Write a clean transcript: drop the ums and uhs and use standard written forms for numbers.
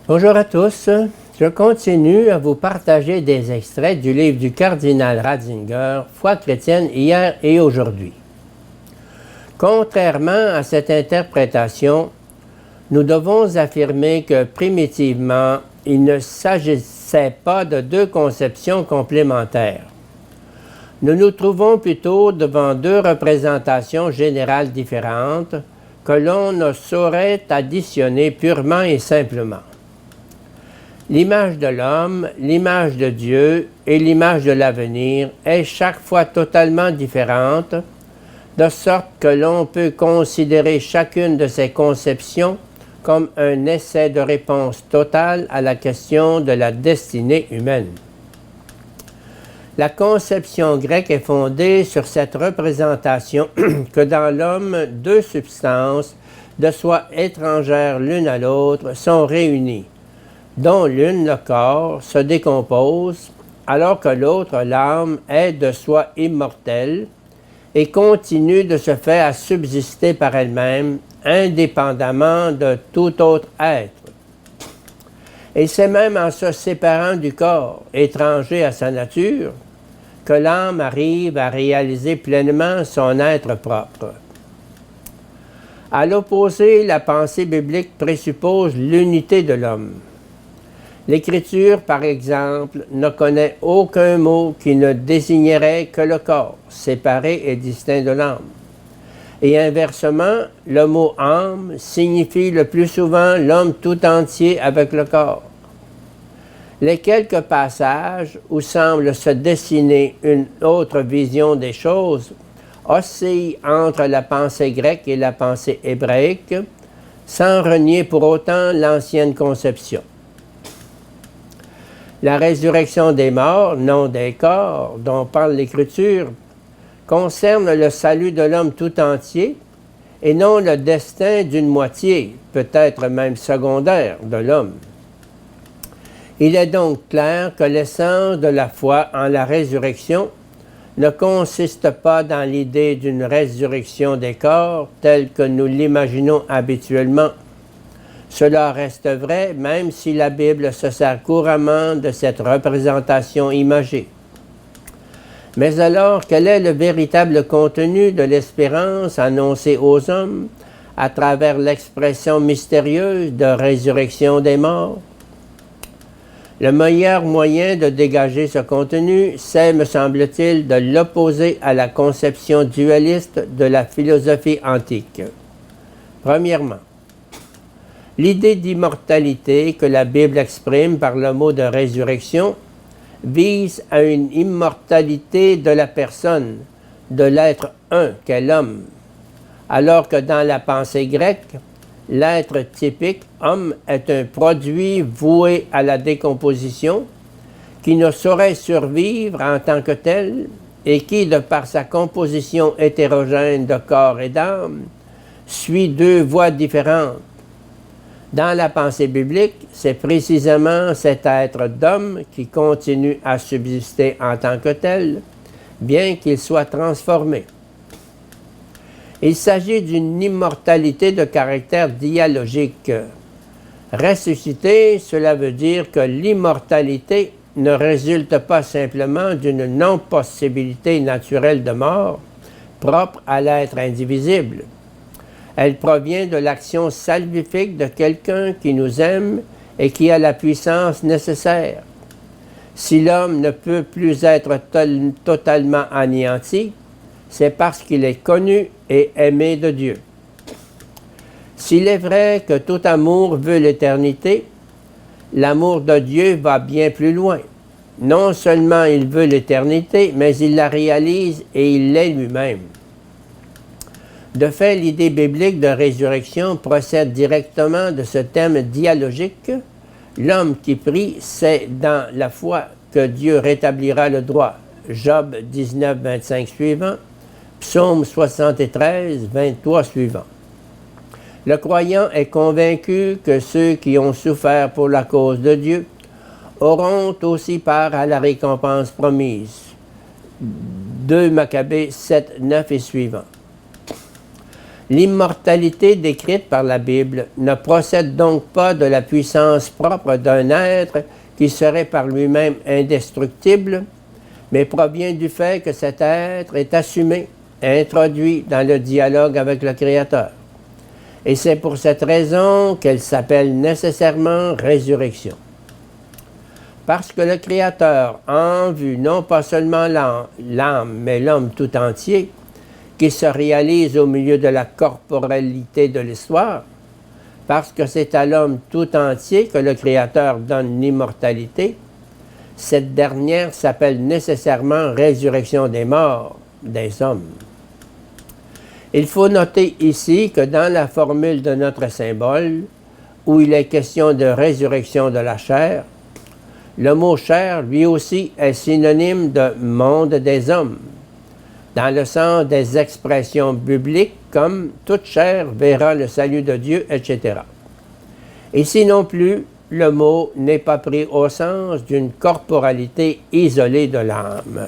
Bonjour à tous, je continue à vous partager des extraits du livre du cardinal Ratzinger, Foi chrétienne hier et aujourd'hui. Contrairement à cette interprétation, nous devons affirmer que primitivement, il ne s'agissait pas de deux conceptions complémentaires. Nous nous trouvons plutôt devant deux représentations générales différentes que l'on ne saurait additionner purement et simplement. L'image de l'homme, l'image de Dieu et l'image de l'avenir est chaque fois totalement différente, de sorte que l'on peut considérer chacune de ces conceptions comme un essai de réponse totale à la question de la destinée humaine. La conception grecque est fondée sur cette représentation que dans l'homme, deux substances, de soi étrangères l'une à l'autre, sont réunies, dont l'une, le corps, se décompose, alors que l'autre, l'âme, est de soi immortelle et continue de se faire à subsister par elle-même, indépendamment de tout autre être. Et c'est même en se séparant du corps, étranger à sa nature, que l'âme arrive à réaliser pleinement son être propre. À l'opposé, la pensée biblique présuppose l'unité de l'homme. L'Écriture, par exemple, ne connaît aucun mot qui ne désignerait que le corps, séparé et distinct de l'âme. Et inversement, le mot « âme » signifie le plus souvent l'homme tout entier avec le corps. Les quelques passages où semble se dessiner une autre vision des choses oscillent entre la pensée grecque et la pensée hébraïque, sans renier pour autant l'ancienne conception. La résurrection des morts, non des corps, dont parle l'Écriture, concerne le salut de l'homme tout entier et non le destin d'une moitié, peut-être même secondaire, de l'homme. Il est donc clair que l'essence de la foi en la résurrection ne consiste pas dans l'idée d'une résurrection des corps telle que nous l'imaginons habituellement. Cela reste vrai même si la Bible se sert couramment de cette représentation imagée. Mais alors, quel est le véritable contenu de l'espérance annoncée aux hommes à travers l'expression mystérieuse de résurrection des morts? Le meilleur moyen de dégager ce contenu, c'est, me semble-t-il, de l'opposer à la conception dualiste de la philosophie antique. Premièrement, l'idée d'immortalité que la Bible exprime par le mot de résurrection vise à une immortalité de la personne, de l'être un qu'est l'homme, alors que dans la pensée grecque, l'être typique homme est un produit voué à la décomposition qui ne saurait survivre en tant que tel et qui, de par sa composition hétérogène de corps et d'âme, suit deux voies différentes. Dans la pensée biblique, c'est précisément cet être d'homme qui continue à subsister en tant que tel, bien qu'il soit transformé. Il s'agit d'une immortalité de caractère dialogique. Ressusciter, cela veut dire que l'immortalité ne résulte pas simplement d'une non-possibilité naturelle de mort, propre à l'être indivisible. Elle provient de l'action salvifique de quelqu'un qui nous aime et qui a la puissance nécessaire. Si l'homme ne peut plus être totalement anéanti, c'est parce qu'il est connu et aimé de Dieu. S'il est vrai que tout amour veut l'éternité, l'amour de Dieu va bien plus loin. Non seulement il veut l'éternité, mais il la réalise et il l'est lui-même. De fait, l'idée biblique de résurrection procède directement de ce thème dialogique. L'homme qui prie, c'est dans la foi que Dieu rétablira le droit. Job 19, 25 suivant, Psaume 73, 23 suivant. Le croyant est convaincu que ceux qui ont souffert pour la cause de Dieu auront aussi part à la récompense promise. 2 Maccabées 7, 9 et suivant. L'immortalité décrite par la Bible ne procède donc pas de la puissance propre d'un être qui serait par lui-même indestructible, mais provient du fait que cet être est assumé, introduit dans le dialogue avec le Créateur. Et c'est pour cette raison qu'elle s'appelle nécessairement résurrection. Parce que le Créateur a en vue non pas seulement l'âme, mais l'homme tout entier, qui se réalise au milieu de la corporalité de l'histoire, parce que c'est à l'homme tout entier que le Créateur donne l'immortalité, cette dernière s'appelle nécessairement résurrection des morts, des hommes. Il faut noter ici que dans la formule de notre symbole, où il est question de résurrection de la chair, le mot chair, lui aussi, est synonyme de monde des hommes, dans le sens des expressions bibliques comme « toute chair verra le salut de Dieu », etc. Ici non plus, le mot n'est pas pris au sens d'une corporalité isolée de l'âme.